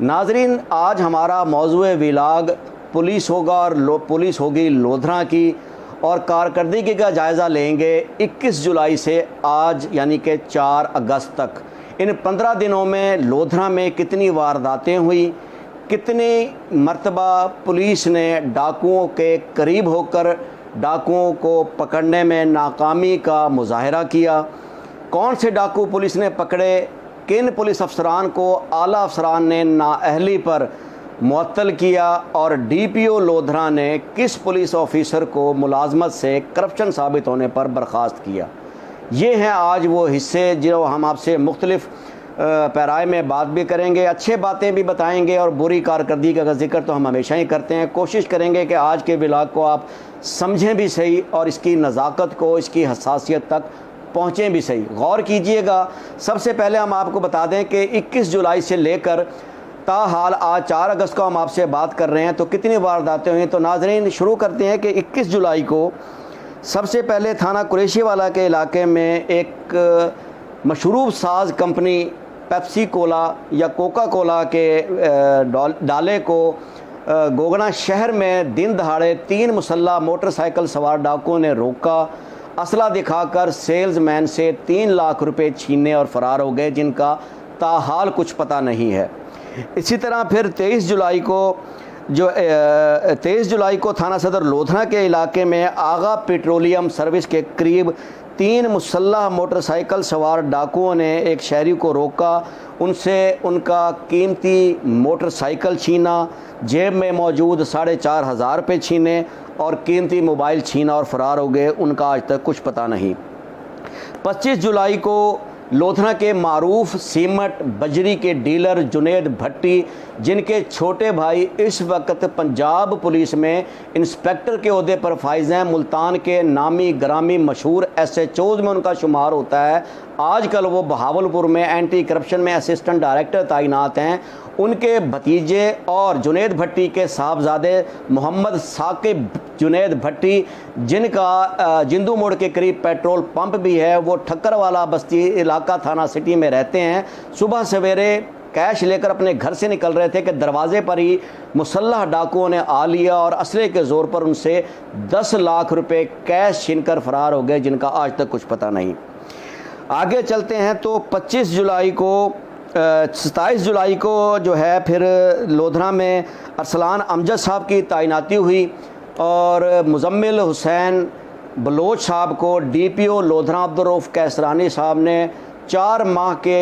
नाजरीन, आज हमारा मौज़ूए विलाग पुलिस होगा और पुलिस होगी लोधरा की, और कारकर्दगी का जायज़ा लेंगे 21 जुलाई से आज यानी कि 4 अगस्त तक। इन 15 दिनों में लोधरा में कितनी वारदातें हुई, कितनी मर्तबा पुलिस ने डाकुओं के करीब होकर डाकुओं को पकड़ने में नाकामी का मुजाहरा किया, कौन से डाकू पुलिस ने पकड़े, किन पुलिस अफसरान को आला अफसरान ने नाअहली पर मुअत्तल किया और डीपीओ लोधरा ने किस पुलिस ऑफिसर को मुलाजमत से करप्शन साबित होने पर बर्खास्त किया। ये हैं आज वो हिस्से जो हम आपसे मुख्तलिफ पैराए में बात भी करेंगे, अच्छे बातें भी बताएंगे और बुरी कारकर्दगी का जिक्र तो हम हमेशा ही करते हैं। कोशिश करेंगे कि आज के व्लॉग को आप समझें भी सही और इसकी नज़ाकत को, इसकी हसासियत तक पहुँचें भी सही। गौर कीजिएगा। सबसे पहले हम आपको बता दें कि 21 जुलाई से लेकर ताहाल आज 4 अगस्त को हम आपसे बात कर रहे हैं तो कितनी वारदातें हुई। तो नाजरीन, शुरू करते हैं कि 21 जुलाई को सबसे पहले थाना कुरैशी वाला के इलाके में एक मशरूब साज कंपनी पेप्सी कोला या कोका कोला के डाले को गोगना शहर में दिन दहाड़े 3 मुसल्ला मोटरसाइकिल सवार डाकुओं ने रोका, असला दिखाकर सेल्समैन से 3 लाख रुपए छीनने और फ़रार हो गए, जिनका ताहाल कुछ पता नहीं है। इसी तरह फिर 23 जुलाई को थाना सदर लोधरा के इलाके में आगा पेट्रोलियम सर्विस के करीब 3 मुसल्लह मोटरसाइकिल सवार डाकुओं ने एक शहरी को रोका, उनसे उनका कीमती मोटरसाइकिल छीना, जेब में मौजूद 4,500 रुपये छीने और कीमती मोबाइल छीना और फ़रार हो गए। उनका आज तक कुछ पता नहीं। 25 जुलाई को लोधरा के मारूफ सीमेंट बजरी के डीलर जुनेद भट्टी, जिनके छोटे भाई इस वक्त पंजाब पुलिस में इंस्पेक्टर के ओहदे पर फाइज हैं, मुल्तान के नामी ग्रामी मशहूर SHOs में उनका शुमार होता है, आजकल वो बहावलपुर में एंटी करप्शन में असिस्टेंट डायरेक्टर तैनात हैं। उनके भतीजे और जुनेद भट्टी के साहबजादे मोहम्मद साकिब जुनेद भट्टी, जिनका जिंदू मोड़ के करीब पेट्रोल पंप भी है, वो ठक्करवाला बस्ती इलाका थाना सिटी में रहते हैं। सुबह सवेरे कैश लेकर अपने घर से निकल रहे थे कि दरवाजे पर ही मुसल्लह डाकुओं ने आ लिया और असले के ज़ोर पर उनसे 10 लाख रुपए कैश छीनकर फरार हो गए, जिनका आज तक कुछ पता नहीं। आगे चलते हैं तो 27 जुलाई को जो है फिर लोधरा में अरसलान अमजद साहब की तैनाती हुई और मुजम्मिल हुसैन बलोच साहब को डीपीओ लोधरा अब्दुर्रऊफ कैसरानी साहब ने 4 माह के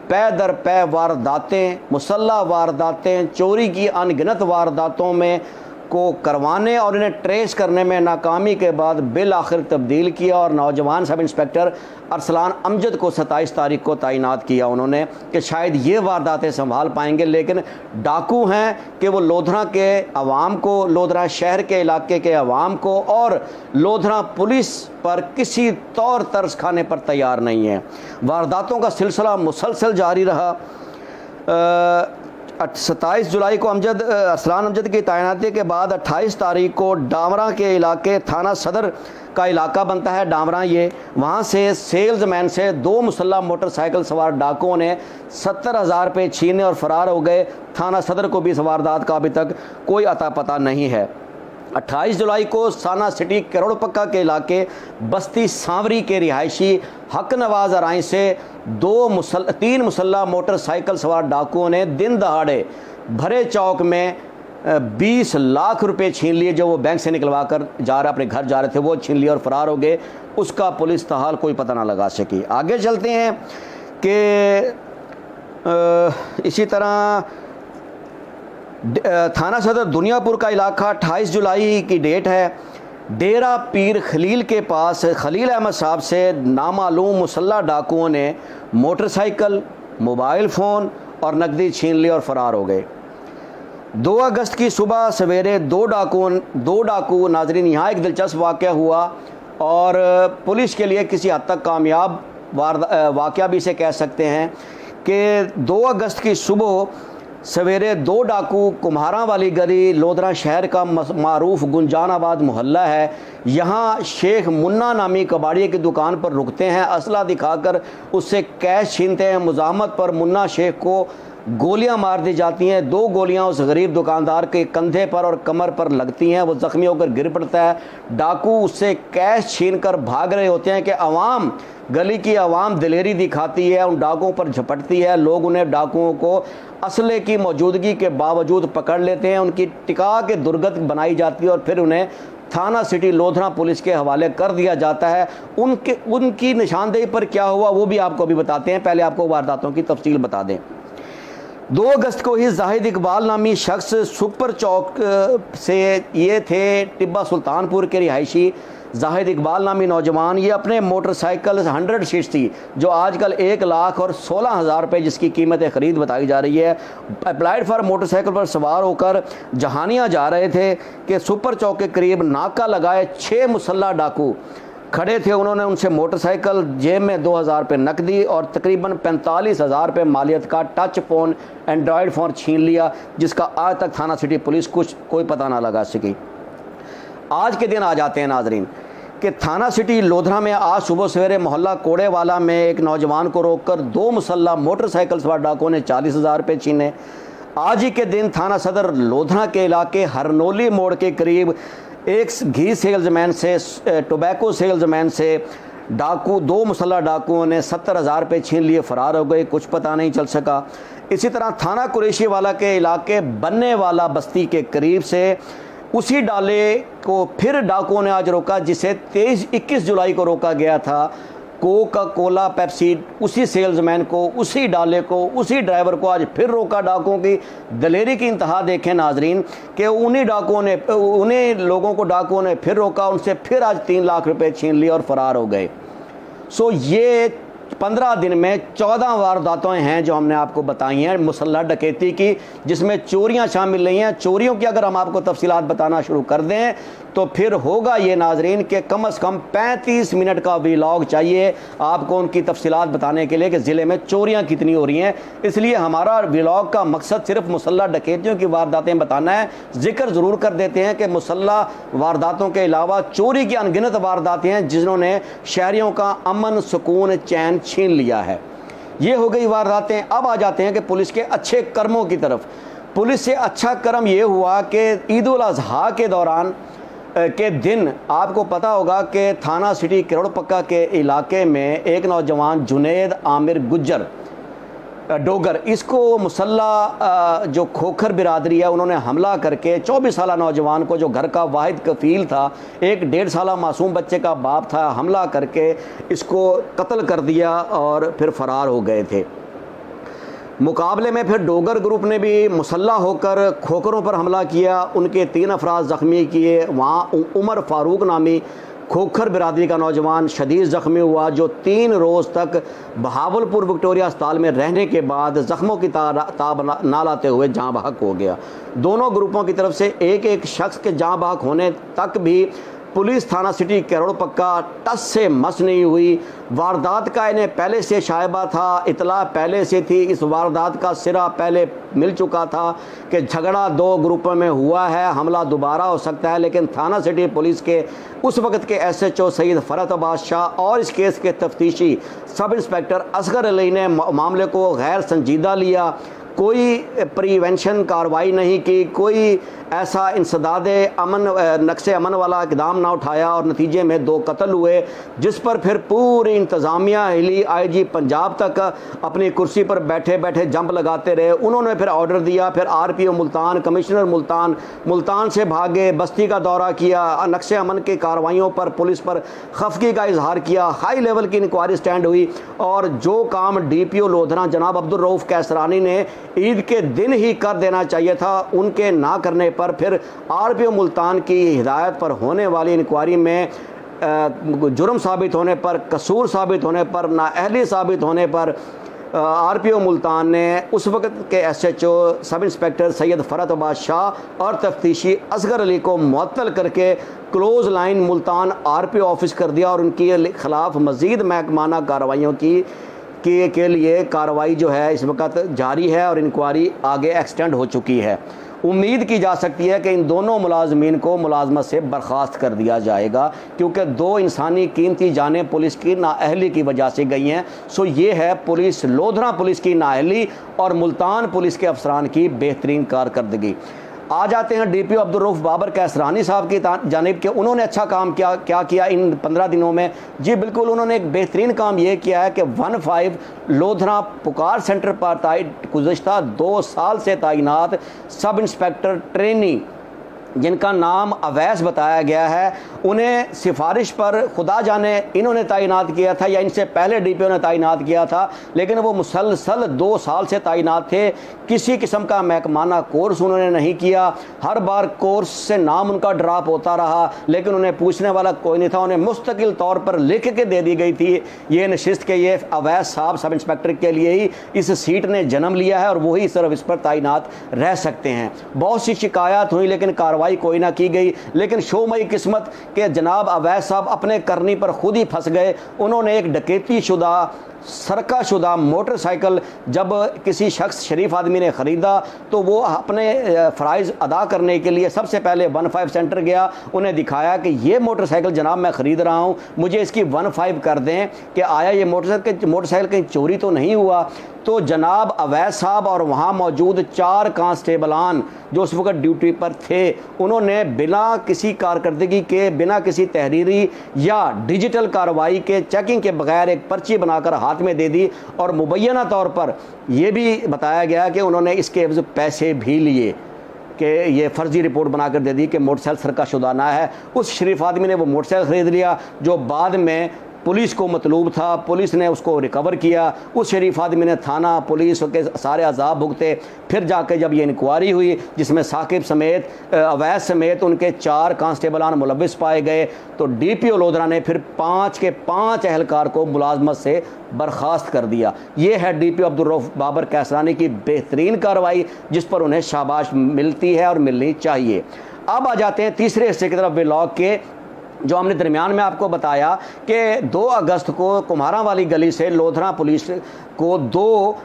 पै दर पै वारदातें, मुसल्लह वारदातें, चोरी की अनगिनत वारदातों में को करवाने और इन्हें ट्रेस करने में नाकामी के बाद बिल आखिर तब्दील किया और नौजवान सब इंस्पेक्टर अरसलान अमजद को 27 तारीख को तैनात किया उन्होंने कि शायद ये वारदातें संभाल पाएंगे। लेकिन डाकू हैं कि वो लोधरा के अवाम को, लोधरा शहर के इलाके के अवाम को और लोधरा पुलिस पर किसी तौर तर्स खाने पर तैयार नहीं है। वारदातों का सिलसिला मुसलसल जारी रहा। 27 जुलाई को अरसलान अमजद की तैनाती के बाद 28 तारीख को डामरा के इलाके, थाना सदर का इलाका बनता है डामरा ये, वहाँ से सेल्समैन से 2 मुसल्लह मोटरसाइकिल सवार डाकुओं ने 70,000 रुपये छीने और फ़रार हो गए। थाना सदर को भी इस वारदात का अभी तक कोई अता पता नहीं है। 28 जुलाई को साना सिटी करोड़पक्का के इलाके बस्ती सांवरी के रिहायशी हक नवाज अराई से 3 मुसल्लह मोटरसाइकिल सवार डाकुओं ने दिन दहाड़े भरे चौक में 20 लाख रुपए छीन लिए, जो वो बैंक से निकलवा कर अपने घर जा रहे थे, वो छीन लिए और फ़रार हो गए। उसका पुलिस ताहाल कोई पता ना लगा सकी। आगे चलते हैं कि इसी तरह थाना सदर दुनियापुर का इलाका 28 जुलाई की डेट है, डेरा पीर खलील के पास खलील अहमद साहब से नामालूम मुसल्लह डाकुओं ने मोटरसाइकिल, मोबाइल फ़ोन और नकदी छीन ली और फ़रार हो गए। 2 अगस्त की सुबह सवेरे दो डाकू नाजरीन, यहाँ एक दिलचस्प वाक़या हुआ और पुलिस के लिए किसी हद तक कामयाब वाक़या भी इसे कह सकते हैं कि 2 अगस्त की सुबह सवेरे 2 डाकू कुम्हारा वाली गली लोधरा शहर का मारूफ गुंजानाबाद मोहल्ला है, यहाँ शेख मुन्ना नामी कबाड़िए की दुकान पर रुकते हैं, असला दिखाकर उससे कैश छीनते हैं। मुज़ाहमत पर मुन्ना शेख को गोलियां मार दी जाती हैं। 2 गोलियां उस गरीब दुकानदार के कंधे पर और कमर पर लगती हैं, वो ज़ख्मी होकर गिर पड़ता है। डाकू उससे कैश छीनकर भाग रहे होते हैं कि अवाम, गली की आवाम दिलेरी दिखाती है, उन डाकुओं पर झपटती है। लोग उन्हें, डाकुओं को असले की मौजूदगी के बावजूद पकड़ लेते हैं, उनकी टिका के दुर्गत बनाई जाती है और फिर उन्हें थाना सिटी लोधरा पुलिस के हवाले कर दिया जाता है। उनकी निशानदेही पर क्या हुआ वो भी आपको अभी बताते हैं। पहले आपको वारदातों की तफसील बता दें। 2 अगस्त को ही जाहिद इकबाल नामी शख्स सुपर चौक से, ये थे टिब्बा सुल्तानपुर के रिहायशी जाहिद इकबाल नामी नौजवान, ये अपने मोटरसाइकिल 100 सीसी जो आजकल 1,16,000 रुपये जिसकी कीमत ख़रीद बताई जा रही है, अप्लाइड फॉर मोटरसाइकिल पर सवार होकर जहानिया जा रहे थे कि सुपर चौक के करीब नाका लगाए 6 मुसल्ला डाकू खड़े थे। उन्होंने उनसे मोटरसाइकिल, जेब में 2,000 रुपये नकदी और तकरीबन 45,000 रुपये मालियत का टच फ़ोन, एंड्रॉयड फ़ोन छीन लिया, जिसका आज तक थाना सिटी पुलिस कोई पता ना लगा सकी। आज के दिन आ जाते हैं नाजरीन कि थाना सिटी लोधरा में आज सुबह सवेरे मोहल्ला कोड़ेवाला में एक नौजवान को रोककर 2 मुसल्ला मोटरसाइकिल सवार डाकुओं ने 40,000 रुपये छीने। आज ही के दिन थाना सदर लोधरा के इलाके हरनोली मोड़ के करीब एक घी सेल्समैन से, टोबैको सेल्समैन से डाकू, 2 मुसल्ला डाकुओं ने 70,000 रुपये छीन लिए, फरार हो गए, कुछ पता नहीं चल सका। इसी तरह थाना कुरैशी वाला के इलाके बनने वाला बस्ती के करीब से उसी डाले को फिर डाकुओं ने आज रोका, जिसे 21 जुलाई को रोका गया था। कोका कोला पेप्सी, उसी सेल्समैन को, उसी डाले को, उसी ड्राइवर को आज फिर रोका। डाकुओं की दलेरी की इंतहा देखें नाजरीन कि उन्हीं लोगों को डाकुओं ने फिर रोका, उनसे फिर आज 3 लाख रुपए छीन लिए और फरार हो गए। सो ये 15 दिन में 14 वारदातें हैं जो हमने आपको बताई हैं मुसल्लह डकैती की, जिसमें चोरियां शामिल नहीं हैं। चोरियों की अगर हम आपको तफसीलात बताना शुरू कर दें तो फिर होगा ये नाजरीन कि कम से कम 35 मिनट का व्लॉग चाहिए आपको उनकी तफसीलात बताने के लिए कि ज़िले में चोरियां कितनी हो रही हैं। इसलिए हमारा व्लॉग का मकसद सिर्फ मुसल्लह डकैतियों की वारदातें बताना है। जिक्र ज़रूर कर देते हैं कि मुसल्लह वारदातों के अलावा चोरी की अनगिनत वारदातें हैं जिन्होंने शहरियों का अमन, सुकून, चैन छीन लिया है। ये हो गई वारदातें। अब आ जाते हैं कि पुलिस के अच्छे कर्मों की तरफ। पुलिस से अच्छा कर्म ये हुआ कि ईद उल अज़हा के दौरान के दिन आपको पता होगा कि थाना सिटी करोड़पक्का के इलाके में एक नौजवान जुनैद आमिर गुज्जर डोगर, इसको मुसल्ला जो खोखर बिरादरी है उन्होंने हमला करके 24 साला नौजवान को, जो घर का वाहिद कफील था, एक 1.5 साला मासूम बच्चे का बाप था, हमला करके इसको कत्ल कर दिया और फिर फरार हो गए थे। मुकाबले में फिर डोगर ग्रुप ने भी मुसल्ला होकर खोखरों पर हमला किया, उनके 3 अफराद ज़ख्मी किए। वहाँ उमर फारूक नामी खोखर बिरादरी का नौजवान शदीद ज़ख्मी हुआ, जो 3 रोज़ तक बहावलपुर विक्टोरिया अस्पताल में रहने के बाद ज़ख्मों की ताब ना लाते हुए जाँ बहक हो गया। दोनों ग्रुपों की तरफ से एक शख्स के जाँ बहक होने तक भी पुलिस थाना सिटी करोड़पक्का टस से मस नहीं हुई। वारदात का इन्हें पहले से शायबा था, इतला पहले से थी, इस वारदात का सिरा पहले मिल चुका था कि झगड़ा 2 ग्रुपों में हुआ है, हमला दोबारा हो सकता है। लेकिन थाना सिटी पुलिस के उस वक्त के SHO सईद फ़रत बादशाह और इस केस के तफ्तीशी सब इंस्पेक्टर असगर अली ने मामले को गैर संजीदा लिया, कोई प्रिवेंशन कार्रवाई नहीं की, कोई ऐसा इंसदाद अमन, नक्शे अमन वाला इकदाम ना उठाया और नतीजे में 2 कत्ल हुए, जिस पर फिर पूरी इंतज़ामिया हिली। IG पंजाब तक अपनी कुर्सी पर बैठे बैठे जंप लगाते रहे। उन्होंने फिर ऑर्डर दिया, फिर RPO मुल्तान, कमिश्नर मुल्तान से भागे, बस्ती का दौरा किया, नक्शे अमन की कार्रवाइयों पर पुलिस पर खफगी का इजहार किया, हाई लेवल की इंक्वायरी स्टैंड हुई और जो काम DPO लोधरा जनाब अब्दुल रऊफ़ कैसरानी ने ईद के दिन ही कर देना चाहिए था, उनके ना करने पर फिर RPO मुल्तान की हिदायत पर होने वाली इंक्वायरी में जुर्म साबित होने पर, कसूर साबित होने पर, नाअहली साबित होने पर RPO मुल्तान ने उस वक्त के SHO सब इंस्पेक्टर सैयद फ़रत बादशाह और तफ्तीशी असगर अली को मुअत्तल करके close line Multan RPO office कर दिया और उनके ख़िलाफ़ मज़ीद महकमाना कार्रवाइयों के लिए कार्रवाई जो है इस वक्त जारी है और इंक्वायरी आगे एक्सटेंड हो चुकी है। उम्मीद की जा सकती है कि इन दोनों मुलाजमीन को मुलाजमत से बर्खास्त कर दिया जाएगा, क्योंकि 2 इंसानी कीमती जानें पुलिस की नाअहली की वजह से गई हैं। सो ये है पुलिस, लोधरा पुलिस की नाअहली और मुल्तान पुलिस के अफसरान की बेहतरीन कारकर्दगी। आ जाते हैं DPO अब्दुर्रऊफ बाबर कैसरानी साहब की जानिब के। उन्होंने अच्छा काम क्या किया इन 15 दिनों में? जी बिल्कुल, उन्होंने एक बेहतरीन काम ये किया है कि 15 लोधरा पुकार सेंटर पर गुज़श्ता 2 साल से तैनात सब इंस्पेक्टर ट्रेनी जिनका नाम अवैस बताया गया है, उन्हें सिफारिश पर खुदा जाने इन्होंने तैनात किया था या इनसे पहले DPO ने तैनात किया था, लेकिन वो मुसलसल 2 साल से तैनात थे। किसी किस्म का महकमाना कोर्स उन्होंने नहीं किया। हर बार कोर्स से नाम उनका ड्रॉप होता रहा, लेकिन उन्हें पूछने वाला कोई नहीं था। उन्हें मुस्तकिल तौर पर लिख के दे दी गई थी ये नशिस्त के ये अवैस साहब सब इंस्पेक्टर के लिए ही इस सीट ने जन्म लिया है और वही सर्विस पर तैनात रह सकते हैं। बहुत सी शिकायत हुई लेकिन कार्रवाई कोई ना की गई। लेकिन शोमई किस्मत के जनाब अवैस साहब अपने करनी पर खुद ही फंस गए। उन्होंने एक डकैती शुदा सरका शुदा मोटरसाइकिल जब किसी शख्स शरीफ आदमी ने ख़रीदा तो वो अपने फ़राइज़ अदा करने के लिए सबसे पहले 15 सेंटर गया। उन्हें दिखाया कि ये मोटरसाइकिल जनाब मैं ख़रीद रहा हूँ, मुझे इसकी 15 कर दें कि आया ये मोटरसाइकिल कहीं चोरी तो नहीं हुआ। तो जनाब अवैस साहब और वहाँ मौजूद 4 कांस्टेबलान जो उस वक्त ड्यूटी पर थे, उन्होंने बिना किसी कारकर्दगी के, बिना किसी तहरीरी या डिजिटल कार्रवाई के, चेकिंग के बगैर एक पर्ची बनाकर हाथ में दे दी और मुबैना तौर पर यह भी बताया गया कि उन्होंने इसके एवज़ पैसे भी लिए कि ये फर्जी रिपोर्ट बनाकर दे दी कि मोटरसाइकिल सरका शुदाना है। उस शरीफ आदमी ने वो मोटरसाइकिल ख़रीद लिया जो बाद में पुलिस को मतलूब था। पुलिस ने उसको रिकवर किया। उस शरीफ आदमी ने थाना पुलिस के सारे अजाब भुगते। फिर जाके जब ये इंक्वायरी हुई जिसमें साकिब समेत अवैस समेत उनके 4 कांस्टेबलान मुलविस पाए गए, तो DPO लोधरा ने फिर 5 के 5 एहलकार को मुलाजमत से बर्खास्त कर दिया। ये है DPO अब्दुर्रऊफ बाबर कैसरानी की बेहतरीन कार्रवाई जिस पर उन्हें शाबाश मिलती है और मिलनी चाहिए। अब आ जाते हैं तीसरे हिस्से की तरफ व्लॉग के, जो हमने दरमियान में आपको बताया कि 2 अगस्त को कुम्हारा वाली गली से लोधरा पुलिस को 2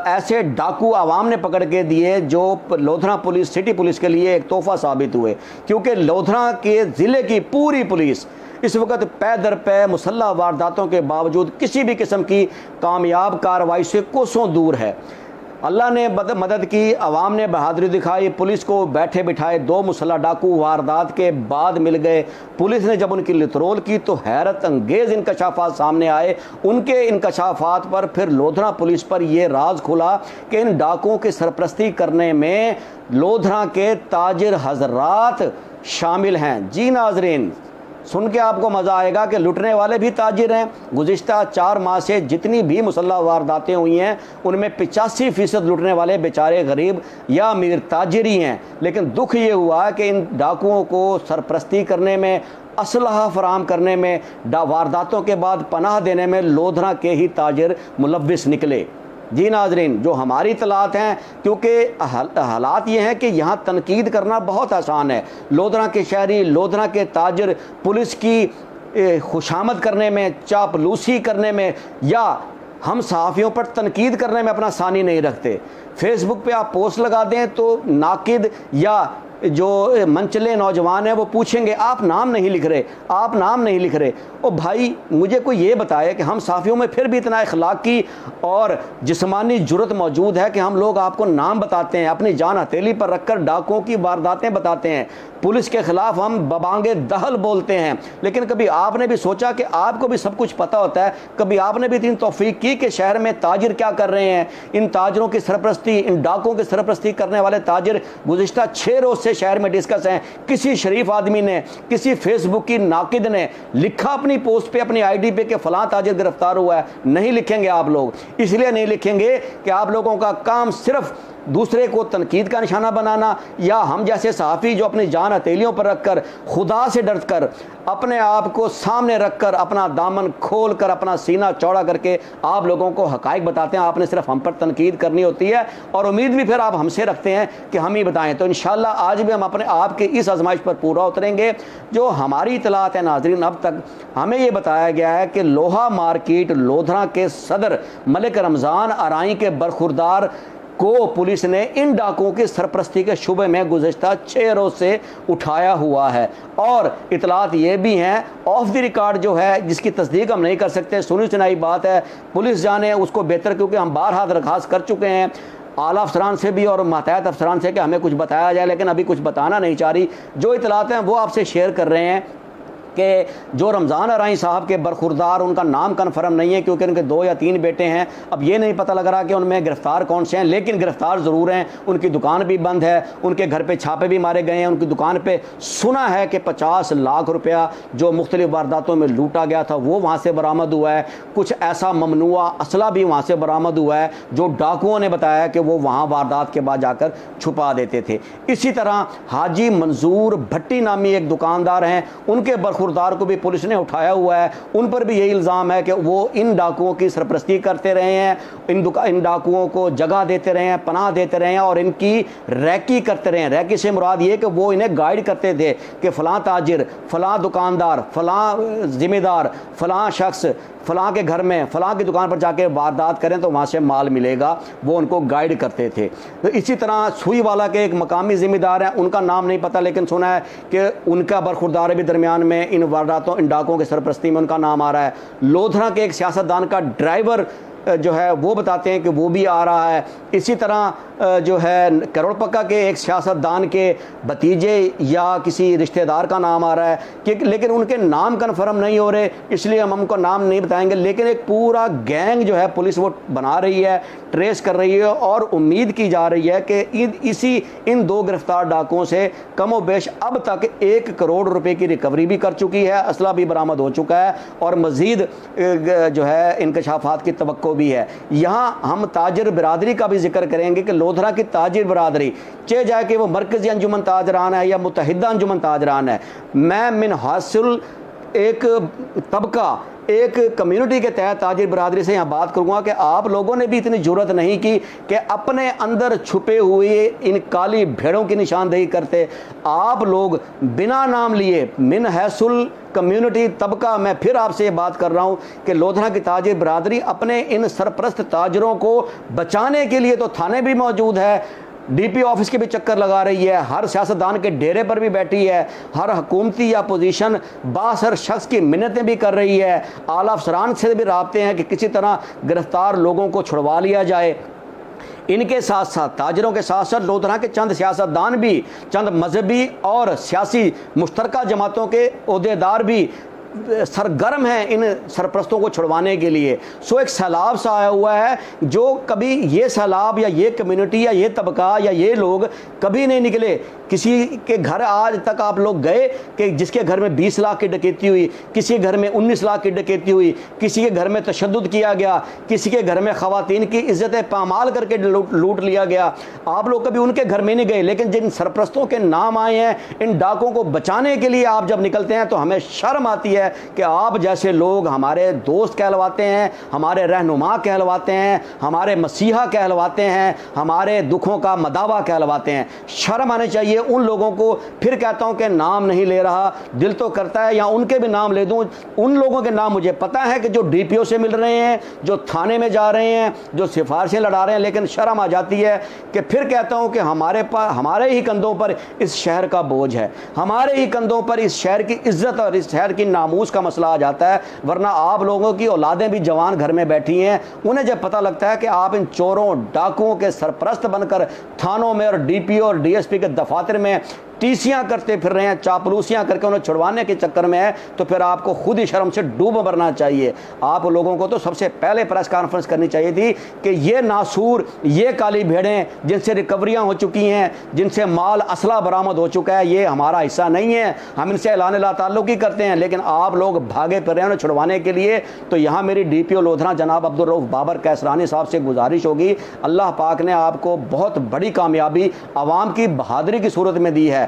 ऐसे डाकू आवाम ने पकड़ के दिए जो लोधरा पुलिस, सिटी पुलिस के लिए एक तोहफा साबित हुए, क्योंकि लोधरा के ज़िले की पूरी पुलिस इस वक्त पै दर पै मुसल्लह वारदातों के बावजूद किसी भी किस्म की कामयाब कार्रवाई से कोसों दूर है। अल्लाह ने मदद की, अवाम ने बहादुरी दिखाई, पुलिस को बैठे बिठाए 2 मुसल्लह डाकू वारदात के बाद मिल गए। पुलिस ने जब उनकी लितरोल की तो हैरत अंगेज़ इंकशाफात सामने आए। उनके इंकशाफात पर फिर लोधरा पुलिस पर यह राज खुला कि इन डाकुओं की सरपरस्ती करने में लोधरा के ताजिर हजरात शामिल हैं। जी नाजरीन, सुन के आपको मज़ा आएगा कि लुटने वाले भी ताजिर हैं। गुज़िश्ता 4 माह से जितनी भी मुसल्लह वारदातें हुई हैं उनमें 85% लुटने वाले बेचारे गरीब या अमीर ताजिर ही हैं। लेकिन दुख ये हुआ कि इन डाकुओं को सरपरस्ती करने में, असलहा फराम करने में, वारदातों के बाद पनाह देने में लोधरा के ही ताजिर मुलव्विस निकले। जी नाजरीन, जो हमारी तलात हैं, क्योंकि हालात ये हैं कि यहाँ तनकीद करना बहुत आसान है। लोधरा के शहरी, लोधरा के ताजिर पुलिस की खुशामद करने में, चापलूसी करने में या हम सहाफ़ियों पर तनकीद करने में अपना सानी नहीं रखते। फेसबुक पे आप पोस्ट लगा दें तो नाकिद या जो मनचले नौजवान हैं वो पूछेंगे आप नाम नहीं लिख रहे, आप नाम नहीं लिख रहे। ओ भाई, मुझे कोई ये बताए कि हम साफ़ियों में फिर भी इतना अखलाकी और जिस्मानी जुर्रत मौजूद है कि हम लोग आपको नाम बताते हैं, अपनी जान हथेली पर रखकर डाकुओं की वारदातें बताते हैं, पुलिस के ख़िलाफ़ हम बबांगे दहल बोलते हैं। लेकिन कभी आपने भी सोचा कि आपको भी सब कुछ पता होता है? कभी आपने भी इतनी तौफीक की कि शहर में ताजिर क्या कर रहे हैं? इन ताजिरों की सरपरस्ती, इन डाकुओं की सरपरस्ती करने वाले ताजिर गुज़िश्ता 6 रोज़ से शहर में डिस्कस हैं। किसी शरीफ आदमी ने, किसी फेसबुक की नाकिद ने लिखा अपनी पोस्ट पे, अपनी ID पे कि फलां ताजिर गिरफ्तार हुआ है? नहीं लिखेंगे आप लोग। इसलिए नहीं लिखेंगे कि आप लोगों का काम सिर्फ दूसरे को तनकीद का निशाना बनाना, या हम जैसे सहाफ़ी जो अपनी जान हथेलियों पर रखकर, खुदा से डर कर, अपने आप को सामने रखकर, अपना दामन खोल कर, अपना सीना चौड़ा करके आप लोगों को हकाइक बताते हैं। आपने सिर्फ हम पर तनकीद करनी होती है और उम्मीद भी फिर आप हमसे रखते हैं कि हम ही बताएं। तो इंशाअल्लाह आज भी हम अपने आप के इस आजमाइश पर पूरा उतरेंगे। जो हमारी इतलात है नाजरीन, अब तक हमें ये बताया गया है कि लोहा मार्केट लोधरा के सदर मलिक रमज़ान अराई के बरखुरदार को पुलिस ने इन डाकुओं की सरपरस्ती के शुबे में गुज़श्ता 6 रोज़ से उठाया हुआ है। और इतलात ये भी हैं ऑफ द रिकॉर्ड जो है, जिसकी तस्दीक हम नहीं कर सकते, सुनी सुनाई बात है, पुलिस जाने उसको बेहतर, क्योंकि हम बारहा दरख्वास्त कर चुके हैं आला अफसरान से भी और मातहत अफसरान से कि हमें कुछ बताया जाए, लेकिन अभी कुछ बताना नहीं चाह रही। जो इतलात हैं वो आपसे शेयर कर रहे हैं कि जो रमज़ान अराई साहब के बरखुरदार, उनका नाम कन्फर्म नहीं है क्योंकि उनके 2 या 3 बेटे हैं। अब ये नहीं पता लग रहा कि उनमें गिरफ्तार कौन से हैं, लेकिन गिरफ्तार ज़रूर हैं। उनकी दुकान भी बंद है, उनके घर पे छापे भी मारे गए हैं। उनकी दुकान पे सुना है कि 50 लाख रुपया जो मुख्तलिफ वारदातों में लूटा गया था वो वहाँ से बरामद हुआ है। कुछ ऐसा ममनुआ असला भी वहाँ से बरामद हुआ है जो डाकुओं ने बताया कि वो वहाँ वारदात के बाद जाकर छुपा देते थे। इसी तरह हाजी मंजूर भट्टी नामी एक दुकानदार हैं, उनके बरखुरदार को भी पुलिस ने उठाया हुआ है। उन पर भी यही इल्ज़ाम है कि वो इन डाकुओं की सरपरस्ती करते रहे हैं, इन डाकुओं को जगह देते रहे हैं, पनाह देते रहे हैं और इनकी रैकी करते रहे हैं। रैकी से मुराद ये कि वो इन्हें गाइड करते थे कि फ़लाँ ताजिर, फ़लाँ दुकानदार, फ़लाँ ज़िम्मेदार, फ़लाँ शख्स फ़लाँ के घर में फ़लाँ की दुकान पर जाके वारदात करें तो वहाँ से माल मिलेगा, वो उनको गाइड करते थे। तो इसी तरह सुई वाला के एक मकामी ज़िम्मेदार हैं, उनका नाम नहीं पता, लेकिन सुना है कि उनका बरखुरदार भी दरमियान में इन वारदातों, इन डाकुओं के सरपरस्ती में उनका नाम आ रहा है। लोधरा के एक सियासतदान का ड्राइवर जो है वो बताते हैं कि वो भी आ रहा है। इसी तरह जो है करोड़पक्का के एक सियासतदान के भतीजे या किसी रिश्तेदार का नाम आ रहा है कि, लेकिन उनके नाम कन्फर्म नहीं हो रहे, इसलिए हम उनको नाम नहीं बताएंगे। लेकिन एक पूरा गैंग जो है पुलिस वो बना रही है, ट्रेस कर रही है और उम्मीद की जा रही है कि इन 2 गिरफ्तार डाकुओं से कमो बेश अब तक 1 करोड़ रुपए की रिकवरी भी कर चुकी है, असला भी बरामद हो चुका है और मज़ीद जो है इंकशाफात की तवक्को भी है। यहाँ हम ताजिर बिरादरी का भी जिक्र करेंगे कि लोधरा की ताजिर बिरादरी, चाहे जाए कि वो मरकज़ी अंजुमन ताजरान है या मुत्तहिदा अंजुमन ताजरान है, मैं मिन हासिल एक तबका, एक कम्युनिटी के तहत ताजिर बिरादरी से यहाँ बात करूँगा कि आप लोगों ने भी इतनी जुर्रत नहीं की कि अपने अंदर छुपे हुए इन काली भेड़ों की निशानदेही करते। आप लोग बिना नाम लिए मिन हैसुल कम्युनिटी तबका, मैं फिर आपसे ये बात कर रहा हूँ कि लोधरा की ताजिर बिरादरी अपने इन सरपरस्त ताजरों को बचाने के लिए तो थाने भी मौजूद है, डीपी ऑफिस के भी चक्कर लगा रही है, हर सियासतदान के डेरे पर भी बैठी है, हर हुकूमती या पोजीशन बासर शख्स की मिन्नतें भी कर रही है, आला अफसरान से भी राब्ते हैं कि किसी तरह गिरफ्तार लोगों को छुड़वा लिया जाए। इनके साथ साथ ताजरों के साथ साथ लोधरा के चंद सियासतदान भी, चंद मजहबी और सियासी मुश्तरका जमातों के ओहदेदार भी सरगर्म हैं इन सरपरस्तों को छुड़वाने के लिए। सो एक सैलाब सा आया हुआ है जो कभी ये सैलाब या ये कम्युनिटी या ये तबका या ये लोग कभी नहीं निकले। किसी के घर आज तक आप लोग गए कि जिसके घर में 20 लाख की डकैती हुई, किसी के घर में 19 लाख की डकैती हुई, किसी के घर में तशद्दुद किया गया, किसी के घर में ख़वातीन की इज्जतें पामाल करके लूट लिया गया, आप लोग कभी उनके घर में नहीं गए। लेकिन जिन सरपरस्तों के नाम आए हैं, इन डाकों को बचाने के लिए आप जब निकलते हैं तो हमें शर्म आती है कि आप जैसे लोग हमारे दोस्त कहलवाते हैं, हमारे रहनुमा कहलवाते हैं, हमारे मसीहा कहलवाते हैं, हमारे दुखों का मदावा कहलवाते हैं। शर्म आनी चाहिए उन लोगों को। फिर कहता हूं कि नाम नहीं ले रहा, दिल तो करता है या उनके भी नाम ले दूं। उन लोगों के नाम मुझे पता है कि जो डीपीओ से मिल रहे हैं, जो थाने में जा रहे हैं, जो सिफारिशें लड़ा रहे हैं, लेकिन शर्म आ जाती है कि फिर कहता हूं कि हमारे ही कंधों पर इस शहर का बोझ है, हमारे ही कंधों पर इस शहर की इज्जत और इस शहर की नामूस का मसला आ जाता है। वरना आप लोगों की औलादें भी जवान घर में बैठी हैं, उन्हें जब पता लगता है कि आप इन चोरों डाकुओं के सरपरस्त बनकर थानों में और डीपीओ और डीएसपी के दफातर में टीसियां करते फिर रहे हैं, चापलूसियां करके उन्हें छुड़वाने के चक्कर में है, तो फिर आपको खुद ही शर्म से डूब मरना चाहिए। आप लोगों को तो सबसे पहले प्रेस कॉन्फ्रेंस करनी चाहिए थी कि ये नासूर, ये काली भेड़ें जिनसे रिकवरियां हो चुकी हैं, जिनसे माल असला बरामद हो चुका है, ये हमारा हिस्सा नहीं है, हम इनसे ऐलान ला ताल्लुक ही करते हैं। लेकिन आप लोग भागे फिर रहे हैं उन्हें छुड़वाने के लिए। तो यहाँ मेरी डीपीओ लोधरा जनाब अब्दुल रऊफ बाबर कैसरानी साहब से गुजारिश होगी, अल्लाह पाक ने आपको बहुत बड़ी कामयाबी आवाम की बहादुरी की सूरत में दी है।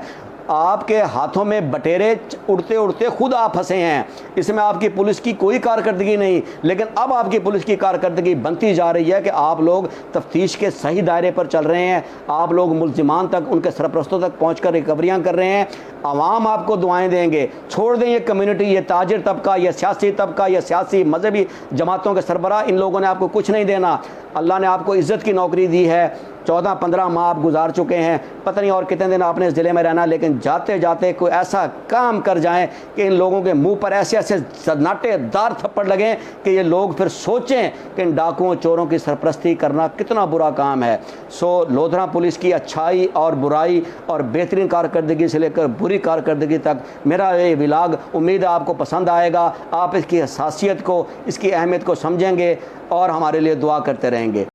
आपके हाथों में बटेरे उड़ते उड़ते खुद आप फंसे हैं, इसमें आपकी पुलिस की कोई कारकर्दगी नहीं। लेकिन अब आपकी पुलिस की कारकर्दगी बनती जा रही है कि आप लोग तफ्तीश के सही दायरे पर चल रहे हैं, आप लोग मुल्जिमान तक, उनके सरपरस्तों तक पहुंचकर रिकवरियां कर रहे हैं। आवाम आपको दुआएं देंगे। छोड़ दें ये कम्युनिटी, ये ताजिर तबका, ये सियासी तबका, ये सियासी मजहबी जमातों के सरबराह, इन लोगों ने आपको कुछ नहीं देना। अल्लाह ने आपको इज़्ज़त की नौकरी दी है, 14-15 माह आप गुजार चुके हैं, पता नहीं और कितने दिन आपने इस ज़िले में रहना, लेकिन जाते जाते कोई ऐसा काम कर जाएं कि इन लोगों के मुंह पर ऐसे ऐसे सन्नाटेदार थप्पड़ लगें कि ये लोग फिर सोचें कि इन डाकुओं चोरों की सरपरस्ती करना कितना बुरा काम है। सो लोधरा पुलिस की अच्छाई और बुराई और बेहतरीन कारकर्दगी से लेकर बुरी कारकर्दगी तक मेरा ये व्लॉग उम्मीद है आपको पसंद आएगा। आप इसकी हसासियत को, इसकी अहमियत को समझेंगे और हमारे लिए दुआ करते रहेंगे।